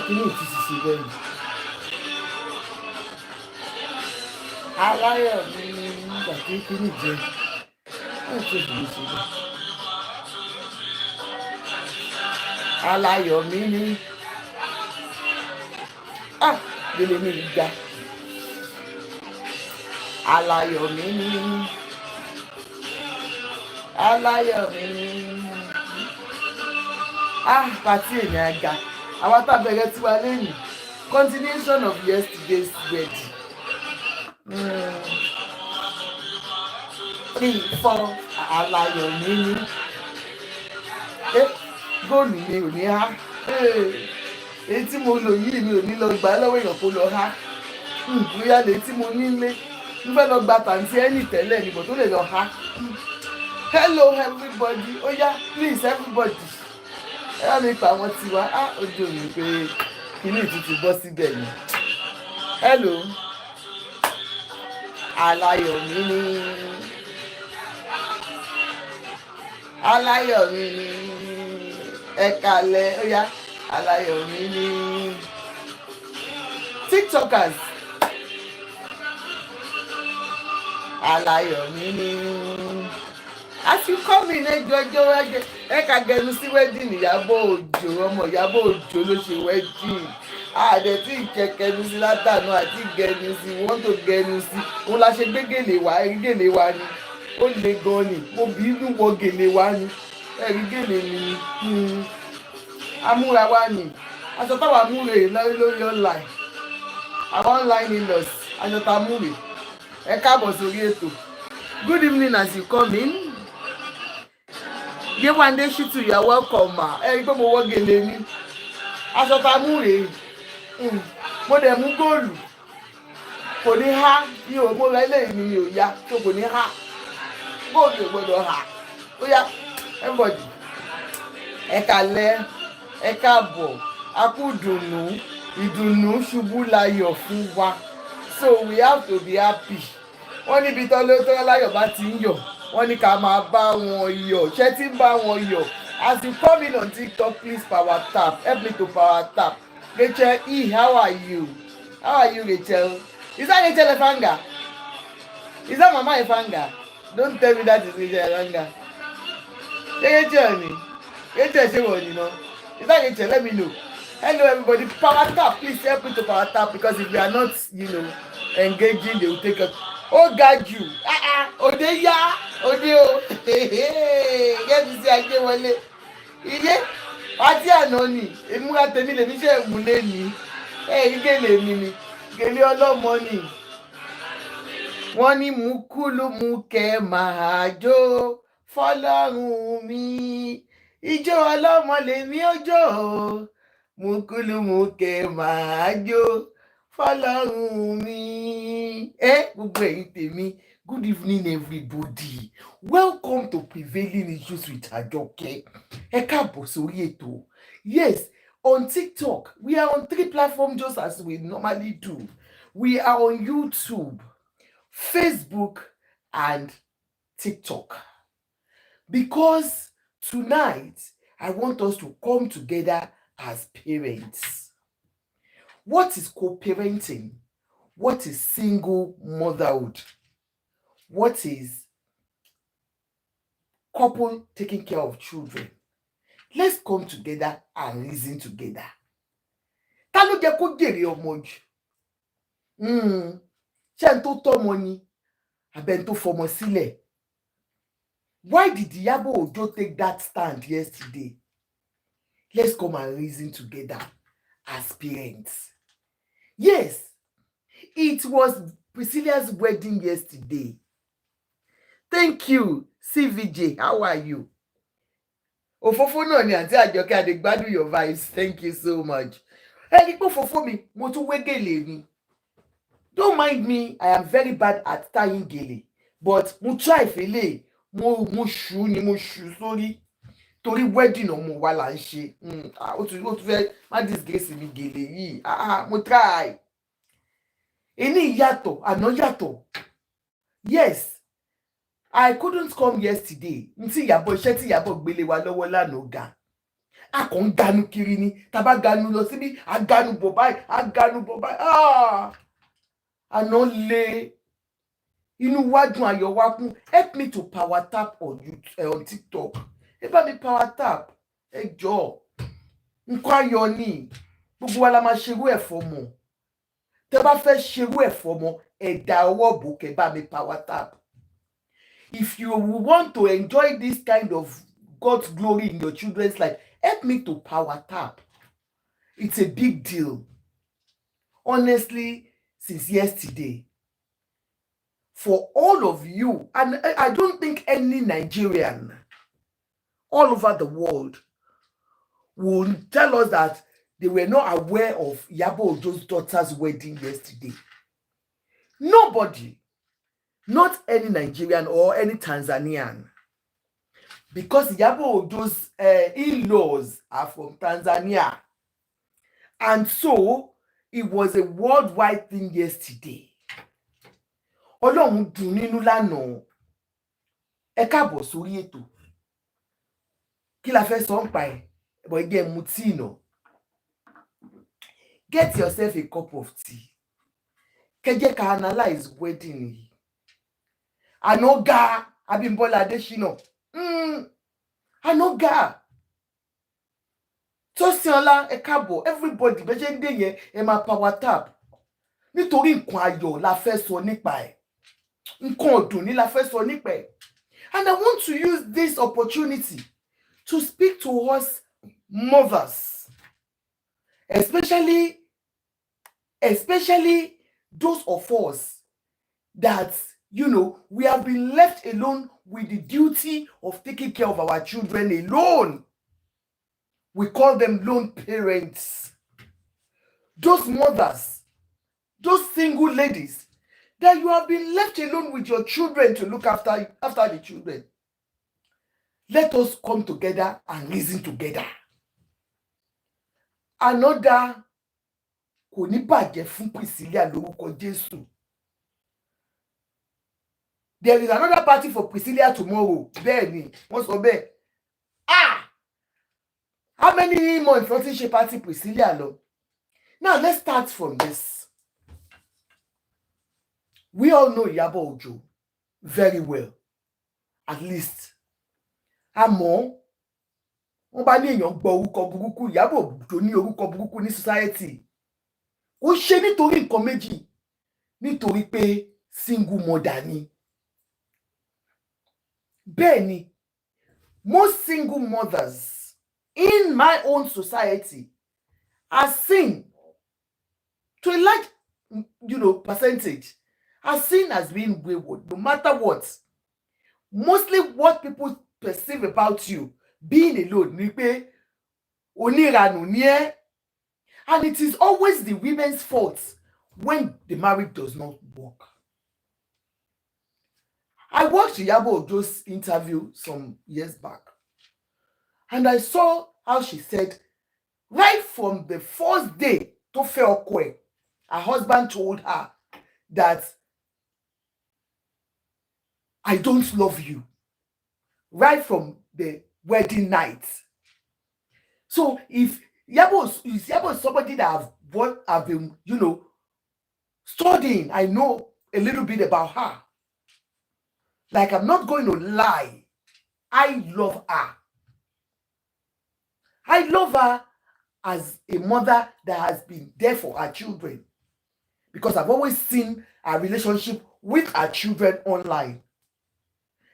kí ni ìtìsí bẹ́ẹ̀. Aláyọ̀ mi nígbà tí kí ni jẹ́ ó ti dùn sí i. Aláyọ̀ mi ní gbélé mi ga. Aláyọ̀ mi ní aláyọ̀ mi ní pàtí èmi àga àwọn tábẹ̀rẹ̀ tiwa lẹ́yìn continuation of yesterday's wedding. 3, 4 aláyọ̀ mi ní góòlù mi ò ní há èyí tí mo lò yìí mi ò ní lọ gbà lọ́wọ́ èèyàn kó lọ há bóyá lè tí mo nílé ń fẹ́ lọ gba tàǹtí ẹnì tẹ́lẹ̀ níbo tó lè lọ há. Hello everybody, please everybody ẹ bá mi pa àwọn tiwa ojú mi pé kíní ìtútù bọ́ síbẹ̀ ni. Hello aláyọ̀ mi ní aláyọ̀ mi ní ẹ kálẹ́ aláyọ̀ mi ní tiktokers aláyọ̀ mi ní as you come in ẹjọ́ ẹ ká gẹnu sí wedding Iyabo Ojo ọmọ Iyabo Ojo ló ṣe wedding àdẹ̀tí ìkẹkẹnu sí látànú àti gẹnu sí wọ́n tó gẹnu sí òun la ṣe gbé gèlè wá ẹ̀rí gèlè wá ni ó le gan ni mo bí inú wọ gèlè wá ni ẹ̀rí gèlè mi ni amúra wá ni aṣọ táwa múre lórí online àwọn online in-laws aṣọ tá múre ẹ káàbọ̀ sórí ètò. Good evening as you come in. Yewande Shitu, you are welcome ma. Ẹ rí pé mo wọ gèlè ni aṣọ tá múre mo dẹ̀ mú góòlù kò ní há ní òpó rẹ lẹ́yìn mi ò yá tó kò ní há góòlù ò gbọdọ̀ há ó yá everybody ẹ kálẹ́ ẹ káàbọ̀ a kú ìdùnnú ṣubú láyọ̀ fún wa so we have to be happy. Wọ́n níbi tọ́lọ́ láyọ̀ bá ti ń yọ̀ wọ́n ní ká máa bá wọn yọ̀ ṣé tí ń bá wọn yọ̀. As you come in on TikTok, please power tap, help me to power tap. Rachel E, how are you? How are you, Rachel? Is that Rachel Efanga? Is that Mama Efanga? Don't tell me that is Rachel Efanga. Rachel ni. Rachel say what, you know? Is that Rachel? Let me know. Hello everybody, power tap, please help me to power tap because if you are not, engaging, they will take us. Oh God, you. Ode ya, ode o. Get to see ajé wọlé. Iye, àti àná ni. Ìmúra tèmi lè mi ṣe ìmúlé ni. Gèlè mi ni. Gèlè ọlọ́mọ ni. Wọ́n ní mùkúlùmùkẹ́ máa jó fọ́lọ́run mi. Ijó ọlọ́mọ lèmi ó jó. Mùkúlùmùkẹ́ máa jó fọ́lọ́run mi. Gbogbo ẹ̀yin tèmi. Good evening, everybody. Welcome to Prevailing Issues with Ajoke. Ẹ káàbọ̀ sórí ètò. Yes, on TikTok, we are on 3 platforms just as we normally do. We are on YouTube, Facebook, and TikTok. Because tonight, I want us to come together as parents. What is co-parenting? What is single motherhood? What is couple taking care of children? Let's come together and reason together. Ta ló jẹ́ kó jèrè ọmọ jù? Ṣé n tó tọ́mọ ni? Àbẹ́ n tó fọmọ sílẹ̀? Why did Iyabo Ojo take that stand yesterday? Let's come and reason together as parents. Yes, it was Priscilla's wedding yesterday. Thank you, CVJ. How are you? Òfófó náà ni àǹtí Àjọkẹ́ Adégbádùn your vibes. Thank you so much. Ẹni pé òfófó mi, mo tún wé gèlè ni. Don't mind me, I am very bad at tying gèlè. But mo try fele, mo ṣú sórí. Torí wedding ọmọ wa là ń ṣe. Ó tún fẹ́ má disgrace mi gèlè yìí. Mo try. Èní yàtọ̀, àná yàtọ̀. Yes. I couldn't come yesterday. Iṣẹ́ tí Iyabo gbélé wa lọ́wọ́ lánàá ga. a kàn ń ganu kiri ni, tá bá ganu lọ síbí a ganu bọ̀ báyìí. Àná le inú wa dùn ayọ̀ wa kún. Help me to power tap on TikTok. Ẹ bá mi power tap, ẹ jọ̀ọ́. Nǹkan ayọ̀ ni gbogbo wa la máa ṣerú ẹ̀ fọmọ. Tẹ́ bá fẹ́ ṣerú ẹ̀ fọmọ, ẹ dá ọwọ́ bò kẹ́ bá mi power tap. If you want to enjoy this kind of God's glory in your children's life, help me to power tap. It's a big deal. Honestly, since yesterday, for all of you, and I don't think any Nigerian all over the world will tell us that they were not aware of Iyabo Ojo's daughter's wedding yesterday. Nobody, not any Nigerian or any Tanzanian, because Iyabo Ojo's in-laws are from Tanzania. And so, it was a worldwide thing yesterday. Ọlọ́run dùn nínú lánàá. Ẹ káàbọ̀ sórí ètò. Kí la fẹ́ sọ ń pa ẹ̀? But again, mutino. Get yourself a cup of tea. Kẹ́jẹ́ ká analyze wedding yìí. Anoga Abimbola Adesina. Anoga. Tosinla ẹ káàbọ̀. Everybody bẹ́ẹ̀ ṣe ń dé yẹn ẹ máa power tap. Nítorí nǹkan ayọ̀ la fẹ́ sọ nípa ẹ̀. Nǹkan ọdún ni la fẹ́ sọ nípa ẹ̀. And I want to use this opportunity to speak to us mothers, especially those of us that, you know, we have been left alone with the duty of taking care of our children alone. We call them lone parents. Those mothers, those single ladies, that you have been left alone with your children to look after the children. Let us come together and reason together. Another kò ní bàjẹ́ fún Priscilla lórúkọ Jésù. There is another party for Priscilla tomorrow. Bẹ́ẹ̀ni, wọ́n sọ bẹ́ẹ̀. How many months ló ti ń ṣe party Priscilla lọ? Now let's start from this. We all know Iyabo Ojo very well, at least. Àmọ́ wọ́n bá ní èèyàn gbọ́ orúkọ burúkú, Iyabo Ojo ní orúkọ burúkú ní society. Ó ṣe nítorí nǹkan méjì, nítorí pé single mother ni. Bẹ́ẹ̀ni, most single mothers in my own society are seen, to a large, percentage, are seen as being wayward, no matter what. Mostly what people perceive about you being alone, ni pé onírànù ni ẹ́. And it is always the women's fault when the marriage does not work. I watched Iyabo Ojo's interview some years back, and I saw how she said, right from the first day to fẹ́ ọkọ ẹ̀, her husband told her that I don't love you, right from the wedding night. So if Iyabo is somebody that I've been, studying, I know a little bit about her. Like, I'm not going to lie. I love her. I love her as a mother that has been there for her children, because I've always seen her relationship with her children online,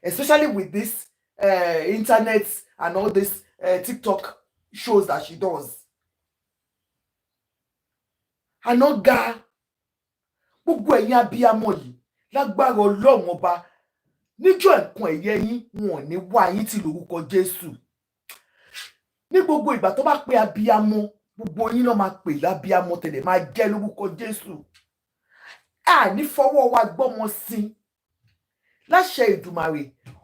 especially with this internet and all this TikTok shows that she does. Anoga, gbogbo ẹ̀yin abiyamọ yìí, lágbára Ọlọ́run ọba, níjọ́ ẹ̀kan ẹ̀yẹ yín wọn ò ní wá yín tì lórúkọ Jésù. Ní gbogbo ìgbà tó bá pé abiyamọ, gbogbo yín náà máa pè lábiyamọ tẹ̀lé máa jẹ́ lórúkọ Jésù. Ní fọwọ́ wa gbọ́mọ sí, láṣẹ Èdùmàrè,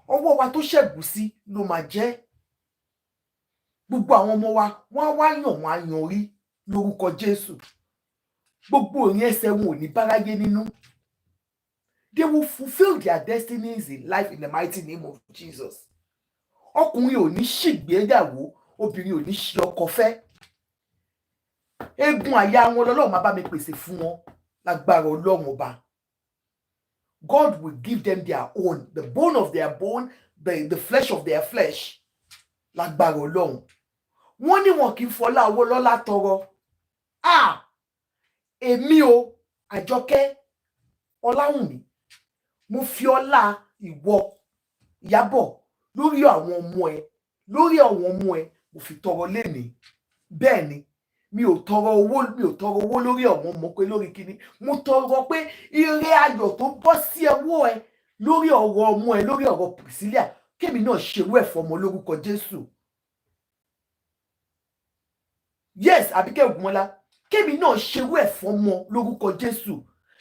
ọwọ́ wa tó ṣẹ́gun sí ló máa jẹ́. Gbogbo àwọn ọmọ wa wọ́n á wá yàn wọ́n á yan rí lórúkọ Jésù. Gbogbo òyìn ẹsẹ̀ wọn ò ní báráyé nínú. They will fulfill their destinies in life in the mighty name of Jesus. Ọkùnrin ò ní ṣìgbéyàwó, obìnrin ò ní ṣe ọkọ fẹ́. Egun àyà wọn lọ́lọ́run máa bá mi pèsè fún wọn lágbára Ọlọ́run ọba. God will give them their own, the bone of their bone, the flesh of their flesh. Lágbára Ọlọ́run. Wọ́n ní wọn kì í fọlá owó lọ́lá tọrọ. Èmi o, Àjọkẹ́ Ọláwùnmí, mo fi ọlá ìwọ Ìyábọ̀ lórí àwọn ọmọ ẹ, mo fi tọrọ lénìí. Bẹ́ẹ̀ ni, mi ò tọrọ owó lórí àwọn ọmọ pé lórí kíní. Mo tọrọ pé ire ayọ̀ tó bọ́ sí ọwọ́ ẹ lórí ọ̀rọ̀ ọmọ ẹ, lórí ọ̀rọ̀ Priscilla, kémi náà ṣerú ẹ̀ fọmọ lórúkọ Jésù. Yes, Àbíkẹ́ Ògúnmọ́lá, kémi náà ṣerú ẹ̀ fọmọ lórúkọ Jésù.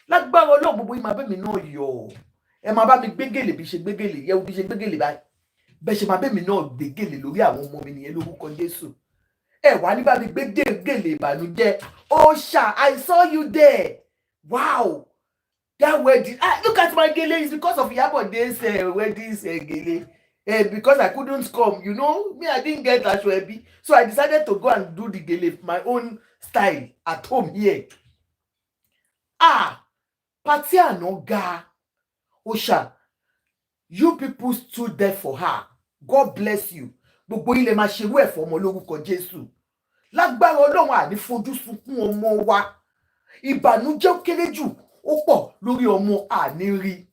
Lágbára Ọlọ́run gbogbo yín máa bẹ́ mi náà yọ̀. Ẹ máa bá mi gbégèlè bí ṣe gbégèlè, yẹ bí ṣe gbégèlè báyìí. Bẹ́ẹ̀ ṣe máa bẹ́ mi náà gbégèlè lórí àwọn ọmọ mi nìyẹn lórúkọ Jésù. Ẹ wá ní bá mi gbégèlè ìbànújẹ́. Osha, I saw you there. Wow. That wedding. Look at my gele. It's because of Iyabo Ojo's wedding gele. Because I couldn't come. You know, me, I didn't get Ashwebi. So I decided to go and do the gele, my own style at home here. Party Anoga. Osha, you people stood there for her. God bless you. Gbogbo ilé máa ṣerú ẹ̀ fọmọ lórúkọ Jésù. Lágbára Ọlọ́run àní fojú sunkún ọmọ wa. Ìbànújẹ́ ó kéré jù ó pọ̀ lórí ọmọ àní rí.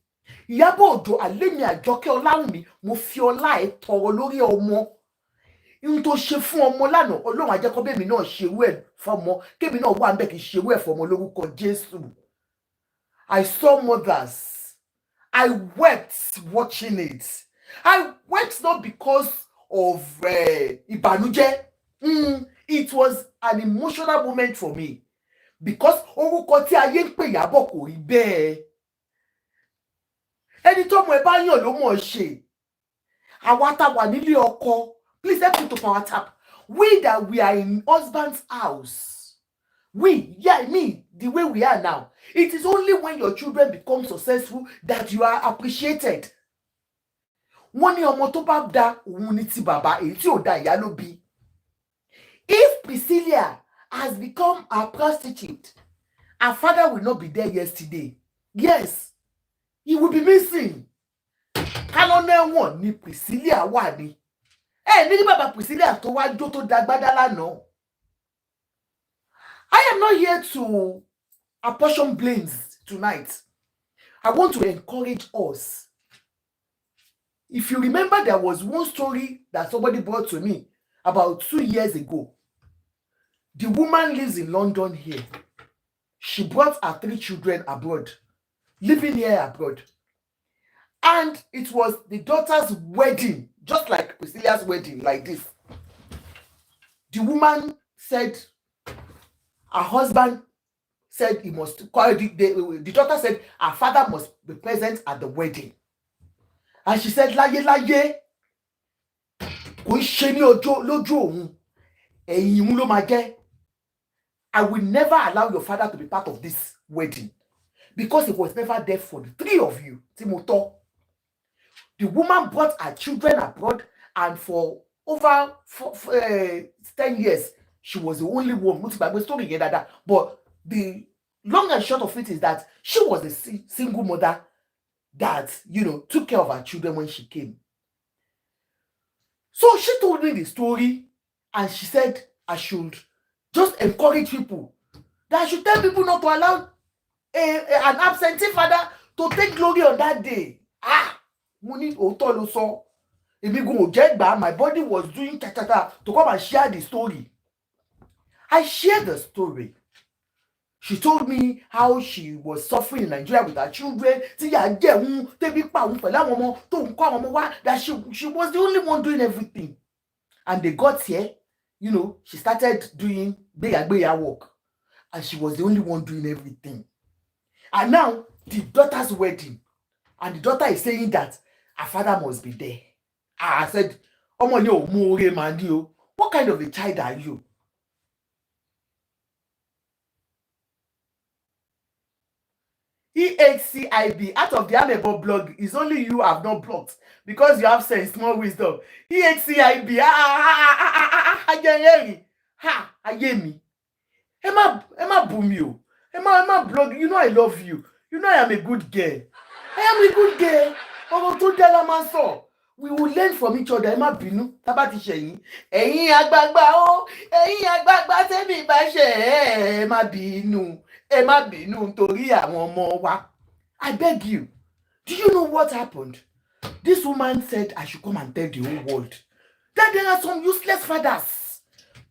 Iyabo Ojo Àlémi Àjọkẹ́ Ọláwùnmí, mo fi ọlá ẹ̀ tọrọ lórí ọmọ. Ihun tó ṣe fún ọmọ lánàá, Ọlọ́run á jẹ́ kó bẹ́ẹ̀ mi náà ṣerú ẹ̀ fọmọ. Kémi náà wà ńbẹ̀ kí ṣerú ẹ̀ fọmọ lórúkọ Jésù. I saw mothers. I wept watching it. I wept not because of ìbànújẹ́. It was an emotional moment for me because orúkọ tí ayé ń pè Ìyábọ̀ kò rí bẹ́ẹ̀. Ẹni tó mọ̀ ẹ bá yàn ló mọ̀ ṣe. Àwa tá wà nílé ọkọ, please help me to power tap. We that we are in husband's house. Me, the way we are now. It is only when your children become successful that you are appreciated. Wọ́n ní ọmọ tó bá da òun ní ti bàbá, èyí tí ò da ìyá ló bí. If Priscilla has become a prostitute, her father will not be there yesterday. Yes, he will be missing. Kálọ́nà ẹ̀wọ̀n ni Priscilla wà ní. Ní bàbá Priscilla tó wá jó tó dagbádá lánàá. I am not here to apportion blames tonight. I want to encourage us. If you remember, there was one story that somebody brought to me about 2 years ago. The woman lives in London here. She brought her 3 children abroad, living here abroad. And it was the daughter's wedding, just like Priscilla's wedding, like this. The woman said, her husband said he must call, the daughter said her father must be present at the wedding. And she said, láyé láyé, kò ṣe ní lójú òun, ẹ̀yìn ló máa jẹ́. I will never allow your father to be part of this wedding because he was never there for the 3 of you. Timoto. The woman brought her children abroad, and for over 10 years, she was the only one. But the long and short of it is that she was a single mother that, took care of her children when she came. So she told me the story, and she said I should just encourage people, that I should tell people not to allow an absentee father to take glory on that day. Money òótọ́ ló sọ. Èmi gan ò jẹ́ gbà, my body was doing to come and share the story. I shared the story. She told me how she was suffering in Nigeria with her children. That she was the only one doing everything. And they got here, she started doing beya work. And she was the only one doing everything. And now, the daughter's wedding. And the daughter is saying that her father must be there. I said, what kind of a child are you? EHCIB, out of the Amebo blog, is only you have not blocked because you have sense, more wisdom. EHCIB, ayemi. Emma boom you. Emma blog, you know I love you. You know I am a good girl. I am a good girl. We will learn from each other. Emma binu, tabati sheyin. Ẹ̀yin àgbààgbà o, ẹ̀yin àgbààgbà tẹ́mi bá ṣe Emma binu. Emma binu nítorí àwọn ọmọ wa. I beg you. Do you know what happened? This woman said I should come and tell the whole world that there are some useless fathers.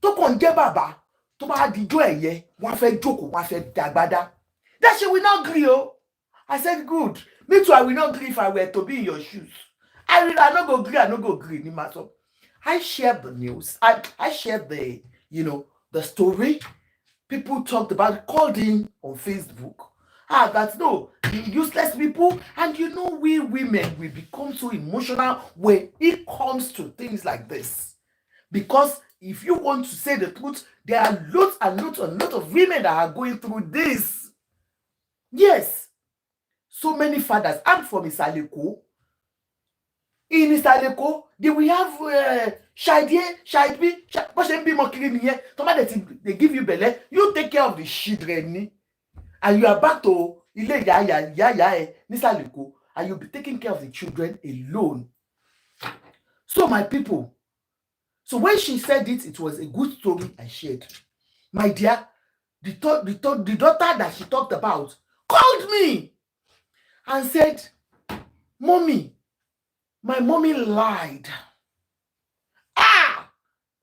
Tó kàn jẹ́ bàbá, tó bá dijọ́ ẹ̀yẹ, wọ́n fẹ́ jókòó, wọ́n fẹ́ dàgbàdà. That she will not agree. Oh, I said good. Me too, I will not agree if I were to be in your shoes. I no go agree, I no go agree. I shared the news. I shared the, the story. People talked about it, called in on Facebook. That's no, useless people. And we women, we become so emotional when it comes to things like this. Because if you want to say the truth, there are lots and lots and lots of women that are going through this. Yes. So many fathers. I'm from Isaleko. In Isaleko, we have Shaidbi, they give you belle. You take care of the children. And you are back to Nisaleko, and you'll be taking care of the children alone. So my people, so when she said it was a good story I shared. My dear, the daughter that she talked about called me and said, Mommy, my mommy lied.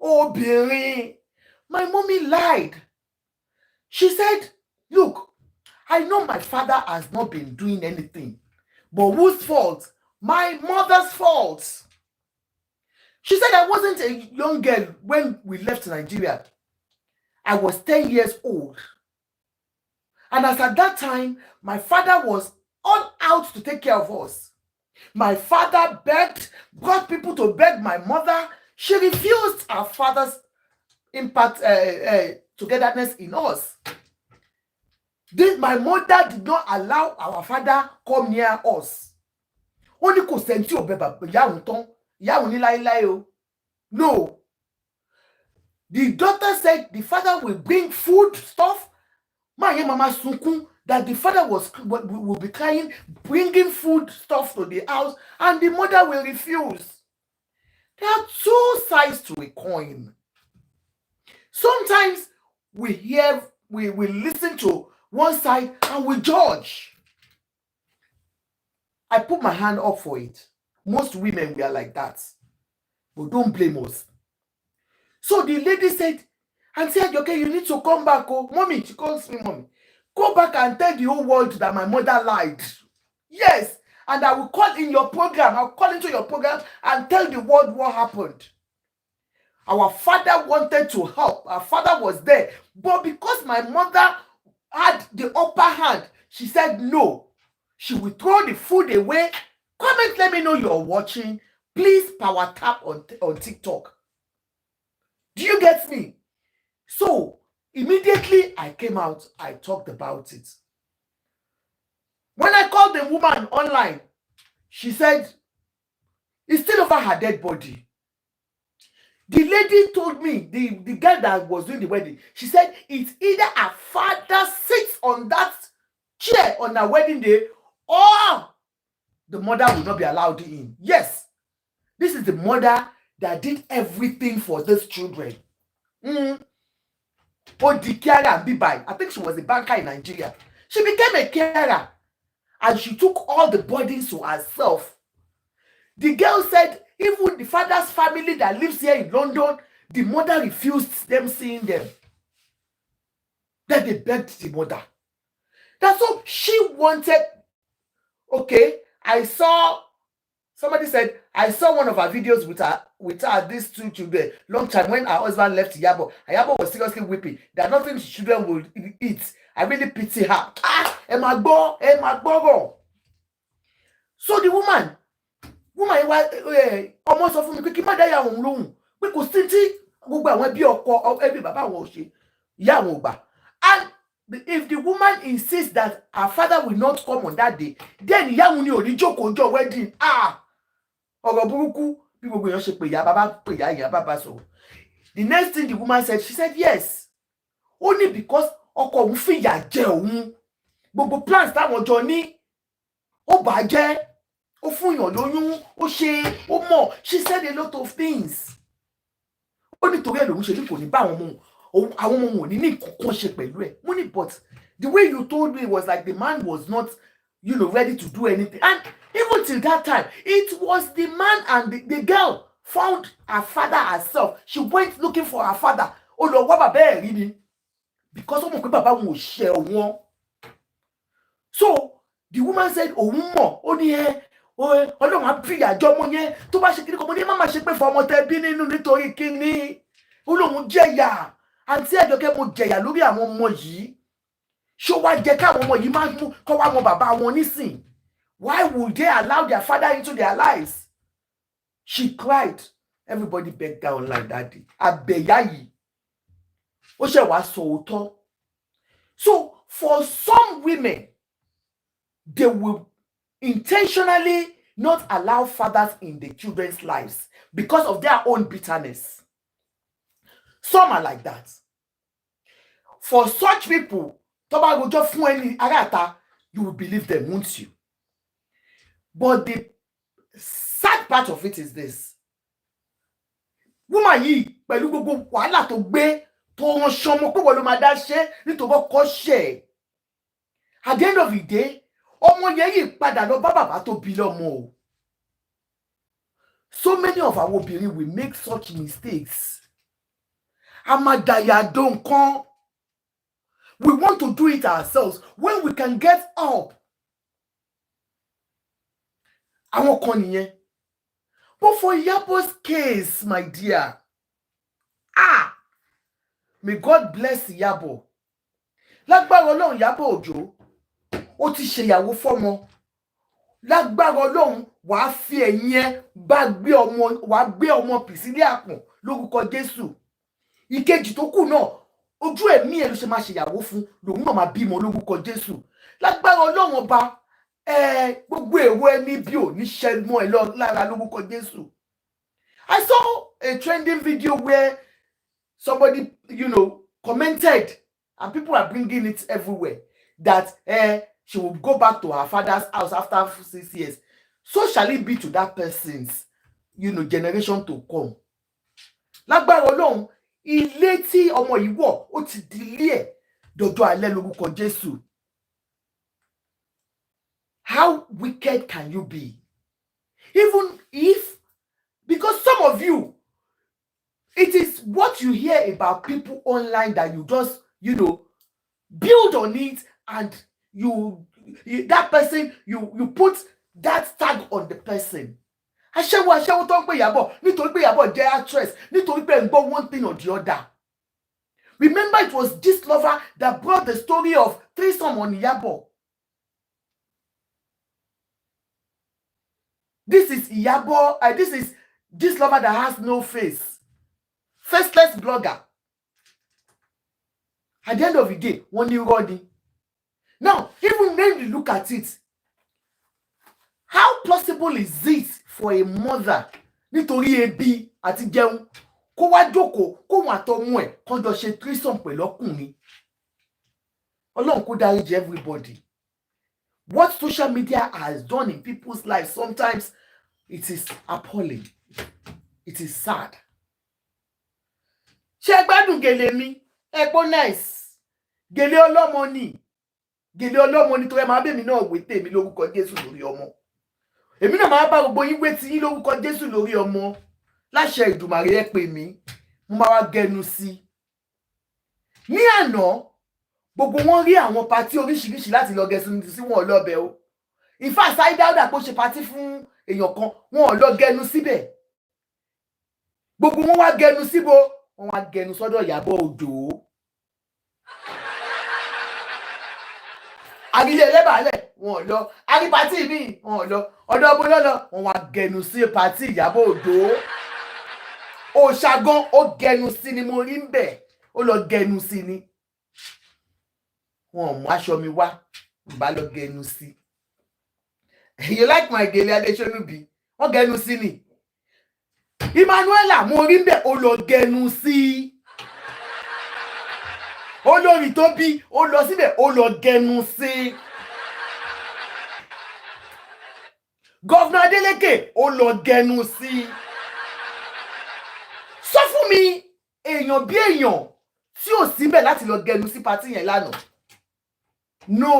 Oh, Billy, my mommy lied. She said, look, I know my father has not been doing anything, but whose fault? My mother's fault. She said I wasn't a young girl when we left Nigeria. I was 10 years old. And as at that time, my father was all out to take care of us. My father begged, brought people to beg my mother. She refused our father's togetherness in us. My mother did not allow our father come near us. Only kò sẹ́ńtì ò bẹ bàbá ìyá òun tán, ìyá òun ní láéláé o. No. The daughter said the father will bring food stuff. My mama sunkún that the father will be crying, bringing food stuff to the house, and the mother will refuse. There are two sides to a coin. Sometimes we listen to one side and we judge. I put my hand up for it. Most women, we are like that. But don't blame us. So the lady said, okay, you need to come back. Oh, mommy, she calls me mommy. Go back and tell the whole world that my mother lied. Yes. And I will call in your program. I'll call into your program and tell the world what happened. Our father wanted to help. Our father was there. But because my mother had the upper hand, she said no. She will throw the food away. Comment, let me know you're watching. Please power tap on TikTok. Do you get me? So, immediately I came out, I talked about it. When I called the woman online, she said, it's still over her dead body. The lady told me, the girl that was doing the wedding, she said, it's either her father sits on that chair on her wedding day, or the mother will not be allowed in. Yes, this is the mother that did everything for these children. I think she was a banker in Nigeria. She became a carer and she took all the burdens to herself. The girl said even the father's family that lives here in London, the mother refused them seeing them. Then they begged the mother. That's all she wanted. Okay, somebody said, I saw one of her videos with her, these two children, long time when her husband left Iyabo. Iyabo was seriously weeping that nothing the children would eat. I really pity her. Emma Go. So the woman almost of me, quick, mother ya on because every baba was she, and if the woman insists that her father will not come on that day, then ìyá òun ni ò ní jókòó ọjọ́ wedding. Ọ̀rọ̀ burúkú bí gbogbo èèyàn ṣe pè ìyá bàbá pè ìyá bàbá sọ̀rọ̀. The next thing the woman said, she said yes, only because ọkọ òun fìyà jẹ òun, gbogbo plans táwọn jọ ní ó bàjẹ́, ó fún yàn lóyún, ó ṣe, ó mọ̀. She said a lot of things. Ó nítorí ẹ̀ lòun ṣe ní kò ní bá àwọn ọmọ wọn ní nǹkan ṣe pẹ̀lú ẹ̀. Mo ní, but the way you told me was like the man was not, ready to do anything. And even till that time, it was the man and the girl found her father herself. She went looking for her father. Ó lọ wá bàbá ẹ̀ rí ni, because ó mọ̀ pé bàbá wọn ò ṣe wọn. So the woman said, òun mọ̀, ó ní Ọlọ́run á bí àjọ ọmọ yẹn tó bá ṣe kíní kan, mo ní má má ṣe pé fún ọmọ tẹ bí nínú nítorí kíní. Olóhun jẹ̀yà, àǹtí Àjọkẹ́, mo jẹ̀yà lórí àwọn ọmọ yìí. Ṣó wá jẹ́ káwọn ọmọ yìí máa mú kọ́ wá mọ bàbá wọn nísìn? Why would they allow their father into their lives? She cried. Everybody begged down like that day. Àbẹ̀yà yìí ó ṣe wá sọ òótọ́. So for some women, they will intentionally not allow fathers in the children's lives because of their own bitterness. Some are like that. For such people, tó bá rojọ́ fún ẹni aráàta, you will believe them, won't you? But the sad part of it is this. Woman yìí, pẹ̀lú gbogbo wàhálà tó gbé, tó rán ṣọmọ pé wọ́n ló máa dá ṣe nítorí ọkọ ṣe. At the end of the day, ọmọ yẹn yìí padà lọ bá bàbá tó bí lọ́mọ o. So many of our obìnrin will make such mistakes. Amadaya don't come. We want to do it ourselves when we can get help. Àwọn kan nìyẹn. But for Iyabo's case, my dear, may God bless Iyabo. Lágbára Ọlọ́run, Iyabo Ojo, ó ti ṣèyàwó fọ́mọ. Lágbára Ọlọ́run, wàá fi ẹ̀yìn ẹ wàá gbé ọmọ pì sílé àpọ̀n lórúkọ Jésù. Ìkejì tó kù náà, ojú ẹ̀mí ẹ̀ ló ṣe máa ṣèyàwó fún, lòun náà máa bímọ lórúkọ Jésù. Lágbára Ọlọ́run ọba, gbogbo èrò ẹni bí ò ní ṣẹ́ mọ́ ẹ lára lórúkọ Jésù. I saw a trending video where somebody, commented, and people are bringing it everywhere, that she will go back to her father's house after 6 years. So shall it be to that person's, generation to come. Lágbára Ọlọ́run, ilé tí ọmọ yìí wọ̀, ó ti dilé ẹ̀ dọjọ́ alẹ́ lórúkọ Jésù. How wicked can you be? Even if, because some of you, it is what you hear about people online that you just, build on it, and that person, you put that tag on the person. Aṣẹ́wó tó ń pè Iyabo, nítorí pé Iyabo jẹ́ actress, nítorí pé ń gbọ́ one thing or the other. Remember, it was this lover that brought the story of threesome on Iyabo. This is Iyabo, this is this lover that has no face. Faceless blogger. At the end of the day, one new body. Now, even when you look at it, how possible is it for a mother, nítorí ebi àti jẹun, kó wá jókòó, kó wọn àtọmọ ẹ̀ kó jọ ṣe threesome pẹ̀lú ọkùnrin? Ọlọ́run kó dáríjì everybody. What social media has done in people's lives, sometimes it is appalling. It is sad. Ṣé gbádùn gèlè mi? Ẹ̀pọ̀ nice. Gèlè ọlọ́mọ ni. Gèlè ọlọ́mọ ni tó ẹ máa bẹ̀ mí náà wé tèmi lórúkọ Jésù lórí ọmọ. Èmi náà máa bá gbogbo yín wé tí yín lórúkọ Jésù lórí ọmọ. Láṣẹ Ìdùmarè ẹ pè mí. Mo máa wá gẹnu sí. Ní àná, gbogbo wọn rí àwọn pàtí oríṣiríṣi láti lọ gẹ̀ẹ́sì sí wọn lọ́bẹ̀ o. In fact, Dáúdà kó ṣe pàtí fún èèyàn kan, wọn ò lọ gẹnu síbẹ̀. Gbogbo wọn wá gẹnu síbo, wọn wá gẹnu sọ́dọ̀ Iyabo Ojo. Àrílé ẹlẹ́bàálẹ̀, wọn ò lọ. Àrí pàtí mi, wọn ò lọ. Ọ̀dọ̀ ọbọ̀ lọ́lọ́, wọn wá gẹnu sí pàtí Iyabo Ojo. Òṣàgán ó gẹnu sí ni mo rí ń bẹ̀. Ó lọ gẹnu sí ni. wọn mú aṣọ mi wá bá lọ gẹnu sí. You like my gèlè Adéṣolúbí? Wọ́n gẹnu sí ni. Emmanuela mo rí mbẹ̀ ó lọ gẹnu sí. Olórí tó bí ó lọ síbẹ̀ ó lọ gẹnu sí. Gọ́vnà Adeleke ó lọ gẹnu sí. Sọ fún mi èèyàn bí èèyàn tí ò síbẹ̀ láti lọ gẹnu sí pàtí yẹn lánàá. No,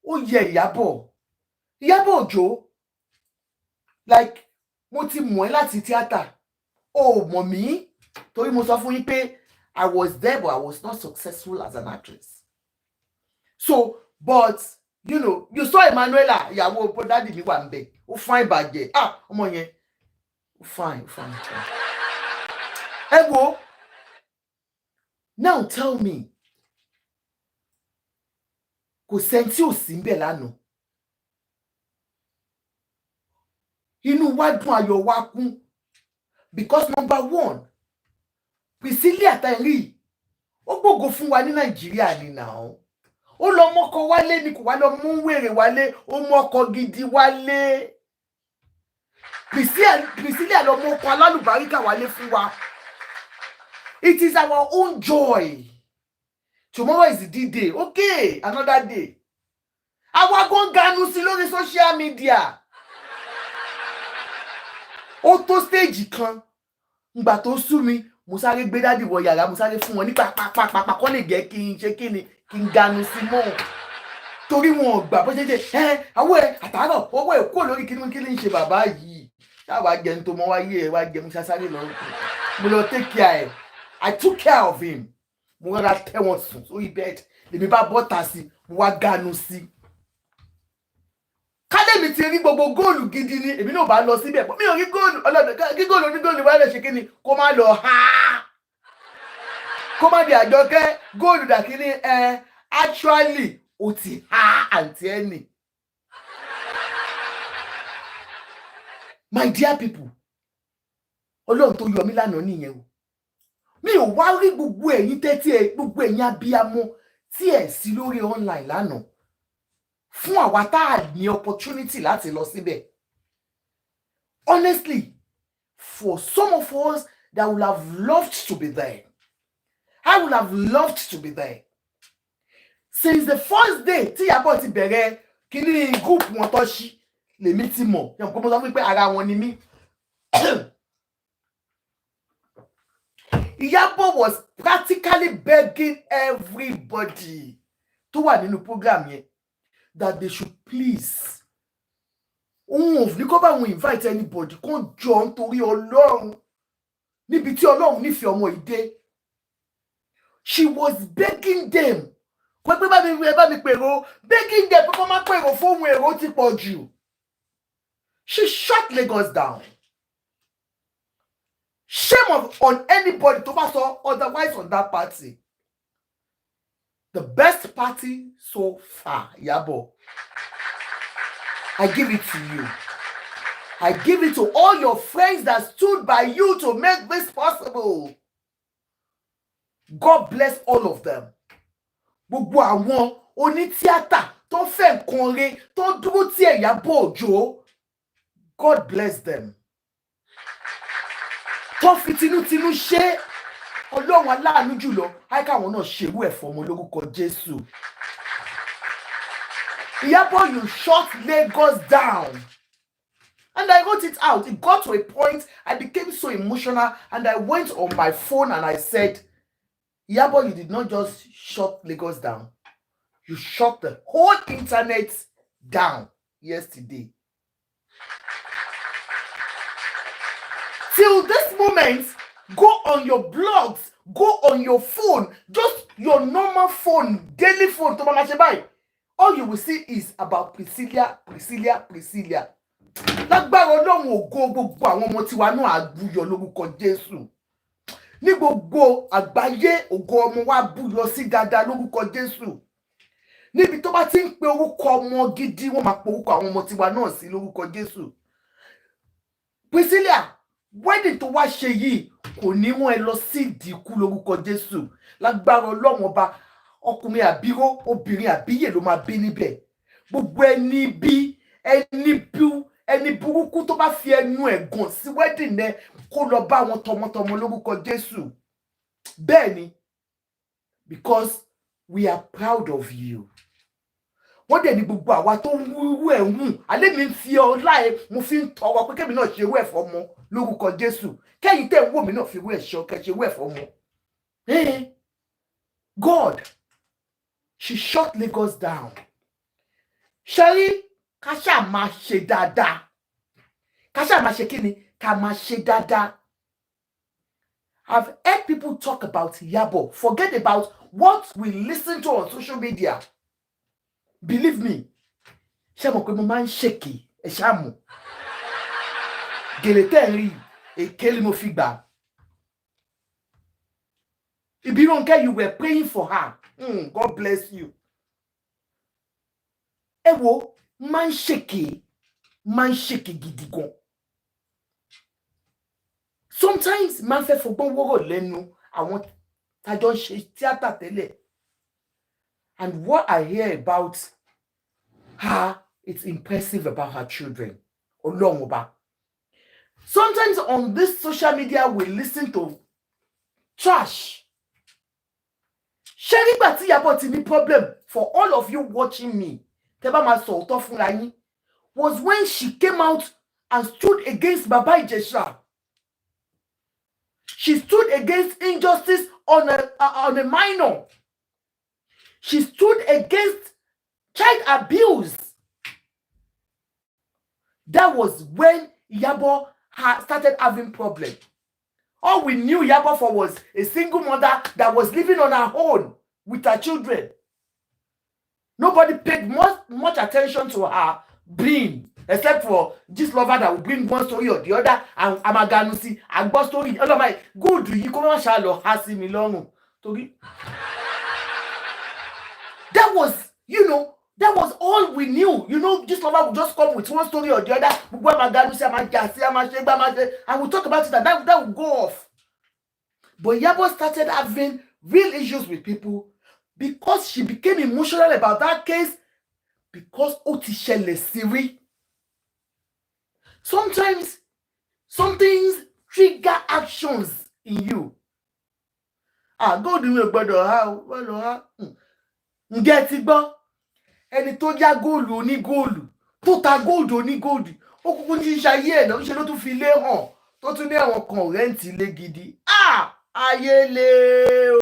ó yẹ Iyabo Ojo, like mo ti mọ̀ ẹ́ láti tíátà, ó mọ̀ mí torí mo sọ fún yín pé I was there but I was not successful as an actress. So, but you know, you saw Emmanuela, ìyàwó daddy mi wà ńbẹ̀, ó fine bàjẹ́, ọmọ yẹn, ó fine. Ẹ wo, now tell me, kò sẹ́ni tí ò sí ńbẹ̀ lánàá. Inú wa dùn, ayọ̀ wa kún, because number one, Priscilla Tẹ̀rí ó gbógo fún wa ní Nàìjíríà ni now. Ó lọ mọ́kọ wálé ni kò wá lọ mú wèrè wálé, ó mọ́kọ gidi wálé. Priscilla lọ mọ́kọ alálùbáríkà wálé fún wa. It is our own joy. Tomorrow is the D-Day. Okay, another day. Àwa gan ganu sí lórí social media. Ó tó stage kan, ngbà tó sú mi, mo sáré gbé dádì wọ yàrá, mo sáré fún wọn ní pàpàpàpà kọ́ lè jẹ́ kí n ṣe kíni kí n ganu sí mọ́. Torí wọn ò gbà bó ṣe àwọ̀ ẹ̀ àtàárọ̀ owó ẹ̀ kúrò lórí kíni ń ṣe bàbá yìí. Ṣáà jẹun tó mọ wáyé ẹ̀ wá jẹun ṣáṣáré lọ. Mo lọ take care ẹ̀. I took care of him. Mo rárá tẹ́ wọn sùn sórí bed. Lèmi bá bọ́ta sí, mo wá ganu sí. Kálẹ̀ mi ti rí gbogbo góòlù gidi ni, èmi náà bá lọ síbẹ̀. Mi ò rí góòlù, ọlọ́dọ̀ kí góòlù onígóòlù wá lè ṣe kí ni kó má lọ kó má di Àjọkẹ́ góòlù dàkí ní actually ó ti àǹtí ẹni. My dear people, Ọlọ́run tó yọ mí lánàá nìyẹn o. Mi ò wá rí gbogbo ẹ̀yin tẹ́tí gbogbo ẹ̀yin abiyamọ tí ẹ̀ sí lórí online lánàá. Fún àwa tá a ní opportunity láti lọ síbẹ̀. Honestly, for some of us that would have loved to be there. I would have loved to be there. Since the first day tí Iyabo ti bẹ̀rẹ̀ kíní group wọn tó ṣí lèmi ti mọ̀. Yẹn kò mọ̀ sọ pé ara wọn ni mí. Iyabo was practically begging everybody tó wà nínú program yẹn that they should please. Ní kó bá wọn invite anybody kó jọ nítorí Ọlọ́run níbi tí Ọlọ́run nífẹ̀ẹ́ ọmọ ìdè. She was begging them. Pé bá mi pèrò, begging them pé kó má pèrò fóun èrò ti pọ̀ jù. She shut Lagos down. Shame on anybody tó bá sọ otherwise on that party. The best party so far, Iyabo. I give it to you. I give it to all your friends that stood by you to make this possible. God bless all of them. Gbogbo àwọn onítíátà tó fẹ́ nǹkan rẹ̀ tó dúró tí Iyabo Ojo. God bless them. Tó fi tinútinú ṣe Ọlọ́run aláàánú jùlọ, àìká àwọn náà ṣerú ẹ̀ fọmọ lórúkọ Jésù. Iyabo, you shut Lagos down. And I wrote it out. It got to a point, I became so emotional, and I went on my phone and I said, Iyabo, you did not just shut Lagos down. You shut the whole internet down yesterday. Till this moment, go on your blogs, go on your phone, just your normal phone, daily phone, to Mama Shebai. All you will see is about Priscilla. Lágbára Ọlọ́run ògo gbogbo àwọn ọmọ tiwa náà àbúyọ lórúkọ Jésù. Ní gbogbo àgbáyé ògo ọmọ wa búyọ sí dáadáa lórúkọ Jésù. Níbi tó bá ti ń pe orúkọ ọmọ gidi, wọ́n máa pe orúkọ àwọn ọmọ tiwa náà sí lórúkọ Jésù. Priscilla, wedding tó wá ṣe yìí kò ní wọ́n ẹ lọ sí ìdìkú lórúkọ Jésù. Lágbára Ọlọ́run ọba, ọkùnrin àbíró obìnrin àbíyè ló máa bí níbẹ̀. Gbogbo ẹni burúkú tó bá fi ẹnu ẹ̀gàn sí wedding ẹ kó lọ bá wọn tọmọtọmọ lórúkọ Jésù. Bẹ́ẹ̀ ni, because we are proud of you. Wọ́n dẹ̀ ní gbogbo àwa tó ń wúrú ẹ̀ ń hùn alẹ́ mi ń fi ọlá ẹ mo fi ń tọrọ pé kẹ́mi náà ṣe irú ẹ̀ fọ́mọ lórúkọ Jésù. Kẹ́yìn tẹ̀ ń wò mí náà fi irú ẹ̀ ṣe ọkẹ́ ṣe irú ẹ̀ fọ́mọ. God, she shut Lagos down. Ṣẹ́rí ká ṣáà máa ṣe dáadáa. Ká ṣáà máa ṣe kí ni? Ká máa ṣe dáadáa. I've heard people talk about Iyabo. Forget about what we listen to on social media. Believe me. Ṣé mo pé mo máa ń ṣèké ẹ ṣáà mọ̀. Gèlè tẹ́ ń rí èké ni mo fi gbà. Ibironke, you were praying for her. God bless you. Ẹ wo, máa ń ṣèké gidi gan. Sometimes máa ń fẹ́ fọgbọ́n wọ́rọ̀ lẹ́nu àwọn tájọ́ ń ṣe tíátà tẹ́lẹ̀. And what I hear about her, it's impressive about her children. Ọlọ́run ọba. Sometimes on this social media, we listen to trash. Ṣé nígbà tí Iyabo ti ní problem, for all of you watching me, tẹ́ bá máa sọ òótọ́ fúnra yín, was when she came out and stood against Baba Ijesha. She stood against injustice on a minor. She stood against child abuse. That was when Iyabo started having problems. All we knew Iyabo for was a single mother that was living on her own with her children. Nobody paid much attention to her being, except for this lover that will bring one story or the other, and Amaganusi, and both story. Oh my good, you come on, Shallow, Hasi Milong. That was, that was all we knew. This lover would just come with one story or the other, and we'll talk about it, and that would go off. But Iyabo started having real issues with people because she became emotional about that case because Otishele Siri. Sometimes some things trigger actions in you. God will how get it, but ẹni tó já góòlù oní góòlù tó ta góòlù oní góòlù ó kúkú ní ṣayé ẹ̀ náà ṣe ló tún fi lé hàn tó tún ní àwọn kan rẹ́ǹtì ilé gidi. Ayé lé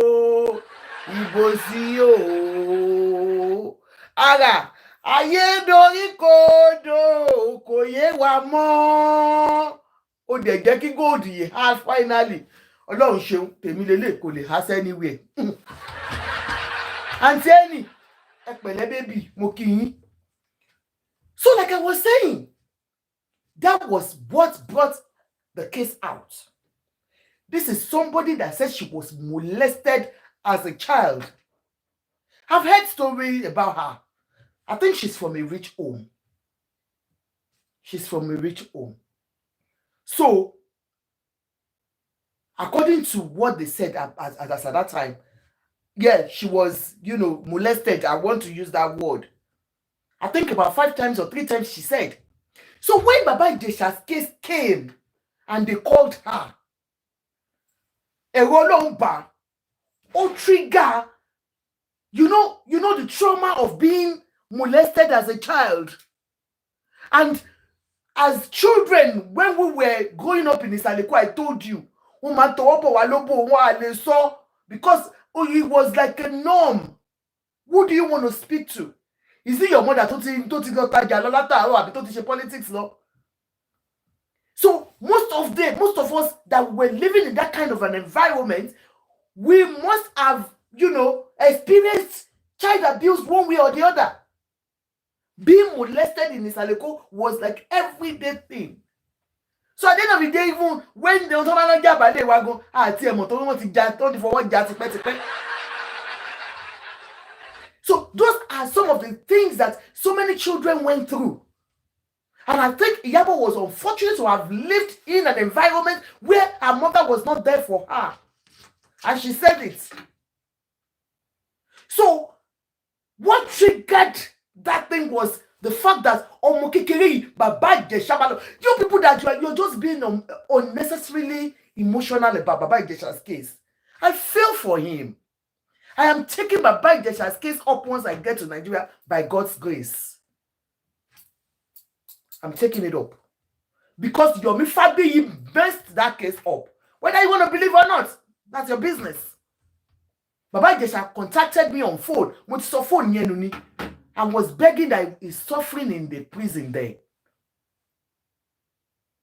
o ìbò sí o ara ayé dorí kodò kò yé wa mọ́ ó dẹ̀ jẹ́ kí góòlù yìí há finally Ọlọ́run ṣeun tèmi lélẹ̀ kò lè há anywhere. Àǹtí ẹni baby, so like I was saying, that was what brought the case out. This is somebody that said she was molested as a child. I've heard stories about her. I think she's from a rich home. So, according to what they said at that time, yeah, she was, molested. I want to use that word. I think about 5 times or 3 times she said. So when Baba Ijesha's case came and they called her, Erolomba, O trigger, the trauma of being molested as a child. And as children, when we were growing up in Isaleko, I told you, because it was like a norm. Who do you want to speak to? Is it your mother? Politics, no? So most of us that were living in that kind of an environment, we must have, experienced child abuse one way or the other. Being molested in Isaleko was like everyday thing. So at the end of the day, even when the other job they were going, so those are some of the things that so many children went through. And I think Iyabo was unfortunate to have lived in an environment where her mother was not there for her. And she said it. So what triggered that thing was the fact that ọmọ kékeré Baba Ijesha, you people that you're just being unnecessarily emotional about Baba Ijesha's case. I feel for him. I am taking Baba Ijesha's case up once I get to Nigeria by God's grace. I'm taking it up. Because Yomi Fabiyi messed that case up. Whether you want to believe or not, that's your business. Baba Ijesha contacted me on phone. And was begging that he's suffering in the prison there.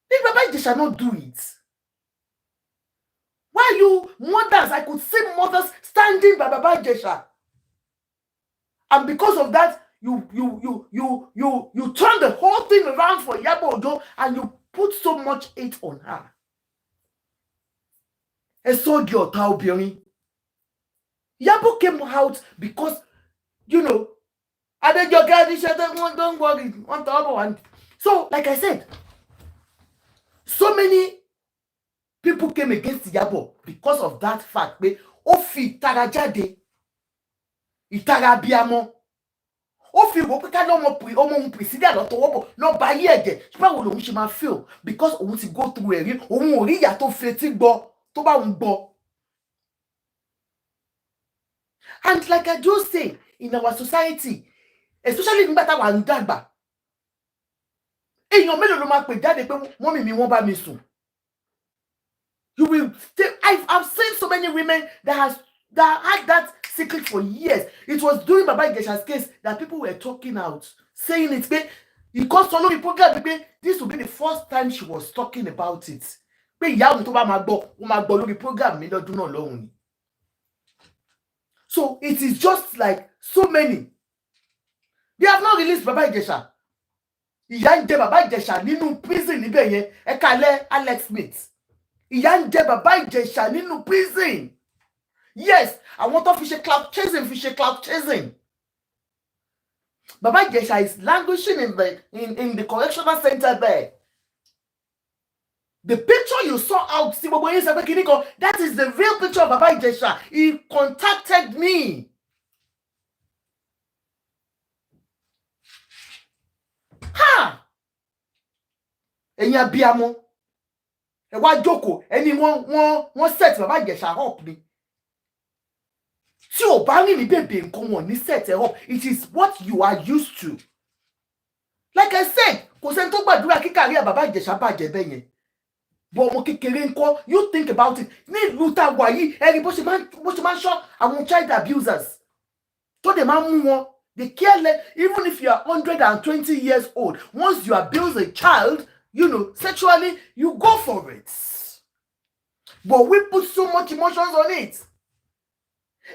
Did Baba Ijesha not do it? Why you mothers? I could see mothers standing by Baba Ijesha. And because of that, you turn the whole thing around for Iyabo Ojo and you put so much hate on her. And so your Iyabo came out because, you know, I beg your God, don't worry. So, like I said, so many people came against Iyabo because of that fact. Ó fi ìtara jáde, ìtara abiyamọ. Ó fi wò pé ká lọ́mọ òun president lọ́tọwọ́ bọ̀ lọ́ bá yé ẹ̀jẹ̀. Báwo lòun ṣe máa feel? Because òun ti go through ẹ̀rí, òun ò rí ìyà tó fetí gbọ́ tó bá òun gbọ́. And like I do say, in our society, especially nígbà táwa ń dàgbà, èèyàn mélòó ló máa pè jáde pé mọ́mì mi wọ́n bá mi sùn. You will still, I've seen so many women that had that secret for years. It was during Baba Ijesha's case that people were talking out, saying it. Because the program, this will be the first time she was talking about it. So it is just like so many. They have not released Baba Ijesha. Ìyà ń jẹ Baba Ijesha nínú prison níbẹ̀ yẹn. Ẹ kálẹ́ Alex Smith. Ìyà ń jẹ Baba Ijesha nínú prison. Yes, I want to fish a cloud chasing. Baba Ijesha is languishing in the correctional center there. The picture you saw out, that is the real picture of Baba Ijesha. He contacted me. Ha! Ẹ̀yin abiyamọ. Ẹ wá jókòó, ẹni wọ́n set Baba Ijesha up ni. Tí o bá rí ní bèbè nǹkan wọn ní set up, it is what you are used to. Like I said, kò sẹ́ni tó gbàdúrà kí career Baba Ijesha bàjẹ́ bẹ́ẹ̀ yẹn. But ọmọ kékeré ńkọ́, you think about it. Ní ìlú tá wà yìí, ẹni bó ṣe máa ń ṣọ́ àwọn child abusers. Tó dẹ̀ máa ń mú wọn. They care less, even if you are 120 years old. Once you abuse a child, you know, sexually, you go for it. But we put so much emotions on it.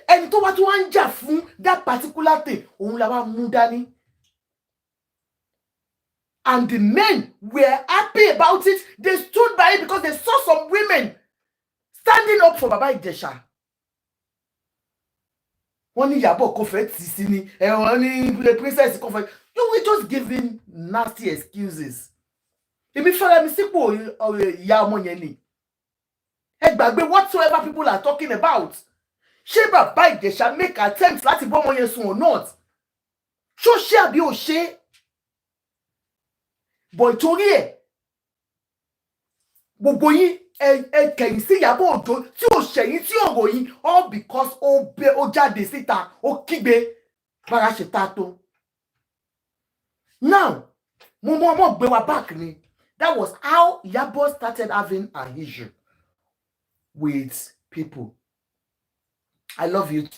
And to what one jà fún that particular thing, òun la wá mú dání. And the men were happy about it. They stood by it because they saw some women standing up for Baba Ijesha. Wọ́n ní Iyabo kò fẹ́ tì sí ni, wọ́n ní the princess kò fẹ́. You will just giving nasty excuses. Èmi fẹ́rẹ̀ mi sípò ìyá ọmọ yẹn ni. Ẹ gbàgbé whatsoever people are talking about. Ṣé Baba Ijesha make attempts láti bọ́ ọmọ yẹn sùn or not? Ṣó ṣe àbí ò ṣe? But torí ẹ̀, gbogbo yín ẹ kẹ̀yìn sí Iyabo Ojo tí ò ṣẹ̀yìn tí ò ròyìn, all because ó jáde síta, ó kígbe bára ṣe ta tó. Now, mo gbé wa back ni. That was how Iyabo started having an issue with people. I love you.